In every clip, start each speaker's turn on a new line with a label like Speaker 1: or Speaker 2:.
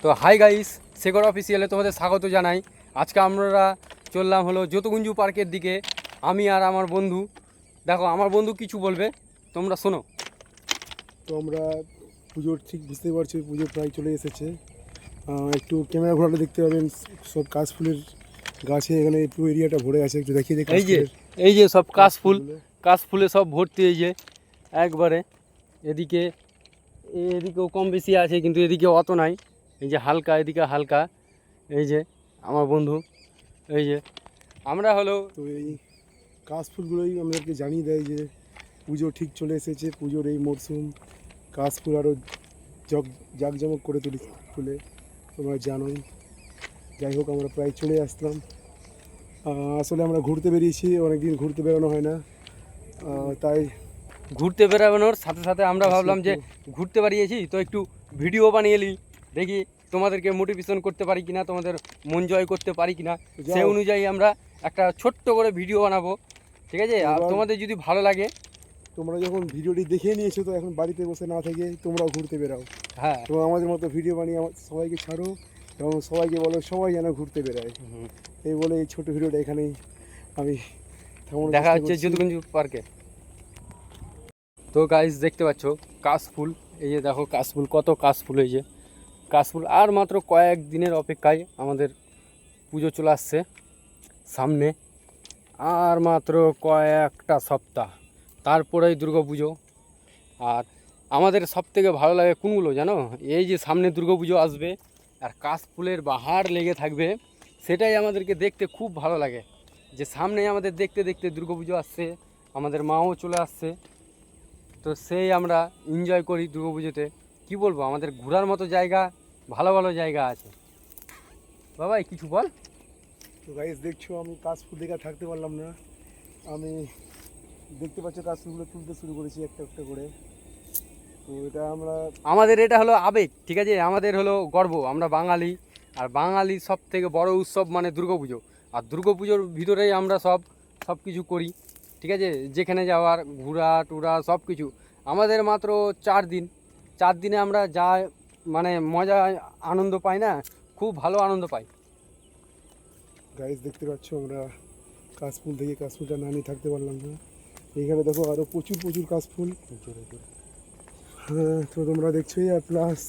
Speaker 1: তো hi guys, Shekhar অফিসিয়ালে তোমাদের স্বাগত জানাই। আজকে আমরা চললাম হলো জ্যোতিকুঞ্জ পার্কের দিকে, আমি আর আমার বন্ধু। দেখো আমার বন্ধু কিছু বলবে, তোমরা শোনো।
Speaker 2: তো আমরা পুজোর ঠিক বুঝতে পারছি, পুজো প্রায় চলে এসেছে। একটু ক্যামেরা ঘোরালে দেখতে পাবেন সব কাশফুলের গাছে এখানে পুরো এরিয়াটা ভরে আছে। একটু দেখিয়ে দিই।
Speaker 1: এই যে সব কাশফুলে সব ভর্তি, এই যে একবারে। এদিকেও কম বেশি আছে, কিন্তু এদিকে অত নাই। এই যে হালকা, এদিকে হালকা। এই যে আমার বন্ধু, এই যে আমরা হলো।
Speaker 2: তো এই কাশফুলগুলোই আমাদেরকে জানিয়ে দেয় যে পুজো ঠিক চলে এসেছে। পুজোর এই মরশুম কাশফুল আরও জাঁকজমক করে তুলে তোমরা জানোই। যাই হোক, আমরা প্রায় চলে আসলাম। আসলে আমরা ঘুরতে বেরিয়েছি, অনেকদিন ঘুরতে বেরোনো হয় না, তাই
Speaker 1: ঘুরতে বেরানোর সাথে সাথে আমরা ভাবলাম যে ঘুরতে বেরিয়েছি তো একটু ভিডিও বানিয়ে নিই, দেখি তোমাদেরকে মোটিভেশন করতে পারি কিনা, তোমাদের মন জয় করতে পারি কিনা। সেই অনুযায়ী আমরা একটা ছোট্ট করে ভিডিও বানাবো, ঠিক আছে? আর তোমাদের যদি ভালো লাগে,
Speaker 2: তোমরা যখন ভিডিওটি দেখে নিয়েছো তো এখন বাড়িতে বসে না থেকে তোমরাও ঘুরতে বেরাও।
Speaker 1: হ্যাঁ,
Speaker 2: তো আমাদের মতো ভিডিও বানিয়ে সবাইকে ছাড়ো এবং সবাইকে বলো সবাই যেন ঘুরতে বেরায়। এই বলে এই ছোট ভিডিওটা এখানেই আমি
Speaker 1: দেখা হচ্ছে জ্যোতিকুঞ্জ পার্কে। তো গাইস দেখতে পাচ্ছ কাশফুল, এই যে দেখো কাশফুল, কত কাশফুল। এই যে কাশফুল, আর মাত্র কয়েক দিনের অপেক্ষায় আমাদের পুজো চলে আসছে সামনে। আর মাত্র কয়েকটা সপ্তাহ, তারপরেই দুর্গা পুজো। আর আমাদের সবথেকে ভালো লাগে কোনগুলো জানো? এই যে সামনে দুর্গা পুজো আসবে আর কাশফুলের বাহার লেগে থাকবে, সেটাই আমাদেরকে দেখতে খুব ভালো লাগে। যে সামনে আমাদের দেখতে দেখতে দুর্গা পুজো আসছে, আমাদের মাও চলে আসছে। তো সেই আমরা এনজয় করি দুর্গা পুজোতে। কী বলবো, আমাদের ঘোরার মতো জায়গা, ভালো ভালো জায়গা আছে। বাবাই কিছু বল।
Speaker 2: তো গাইস দেখছো, আমি কাশফুল দেখে থাকতে পারলাম না। আমি দেখতে পাচ্ছ কাশফুলগুলো তুলতে শুরু করেছি একটা একটা করে। তো
Speaker 1: আমাদের এটা হলো আবেগ, ঠিক আছে? আমাদের হলো গর্ব, আমরা বাঙালি। আর বাঙালির সব থেকে বড় উৎসব মানে দুর্গাপুজো। আর দুর্গাপুজোর ভিতরেই আমরা সব কিছু করি, ঠিক আছে? যেখানে যাওয়ার, ঘোরা টুরা সব কিছু। আমাদের মাত্র 4 দিন, 4 দিনে আমরা যা মানে মজা আনন্দ পাই না, খুব ভালো আনন্দ পাই।
Speaker 2: গাইস দেখতে পাচ্ছ, আমরা কাশফুল দেখে কাশফুলটা না নিয়ে থাকতে পারলাম না। এখানে দেখো আরও প্রচুর প্রচুর কাশফুল। হ্যাঁ, তো তোমরা দেখছোই। আর প্লাস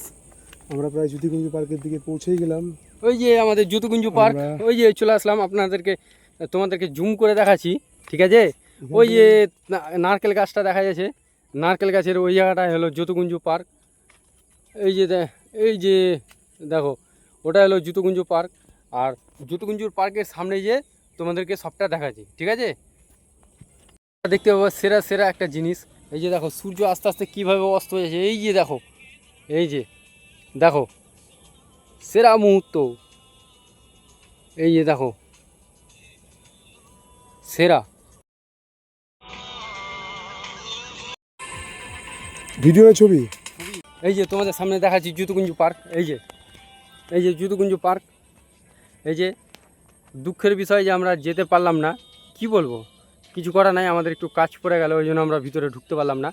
Speaker 2: আমরা প্রায় জ্যোতিকুঞ্জ পার্কের দিকে পৌঁছেই গেলাম।
Speaker 1: ওই যে আমাদের জ্যোতিকুঞ্জ পার্ক, ওই যে চলে আসলাম। তোমাদেরকে জুম করে দেখাচ্ছি, ঠিক আছে? ওই যে নারকেল গাছটা দেখা যাচ্ছে, নারকেল গাছের ওই জায়গাটাই হলো জ্যোতিকুঞ্জ পার্ক। এই যে দেখো, ওটা হলো জ্যোতিকুঞ্জ পার্ক। আর জ্যোতিকুঞ্জ পার্কের সামনে যে তোমাদেরকে সবটা দেখাচ্ছি, ঠিক আছে? দেখতে পাবো সেরা সেরা একটা জিনিস। এই যে দেখো সূর্য আস্তে আস্তে কীভাবে অস্ত হয়েছে। এই যে দেখো, এই যে দেখো সেরা মুহূর্ত। এই যে দেখো সেরা
Speaker 2: ভিডিও ছবি।
Speaker 1: এই যে তোমাদের সামনে দেখাচ্ছি জ্যোতিকুঞ্জ পার্ক। এই যে জ্যোতিকুঞ্জ পার্ক। এই যে দুঃখের বিষয় যে আমরা যেতে পারলাম না, কি বলবো, কিছু করা নাই, আমাদের একটু কাজ পড়ে গেল, ওই জন্য আমরা ভিতরে ঢুকতে পারলাম না।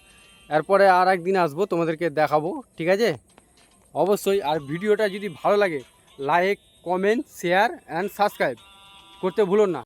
Speaker 1: এরপরে আর একদিন আসবো, তোমাদেরকে দেখাবো, ঠিক আছে? অবশ্যই। আর ভিডিওটা যদি ভালো লাগে, like, comment, share and subscribe করতে ভুলো না।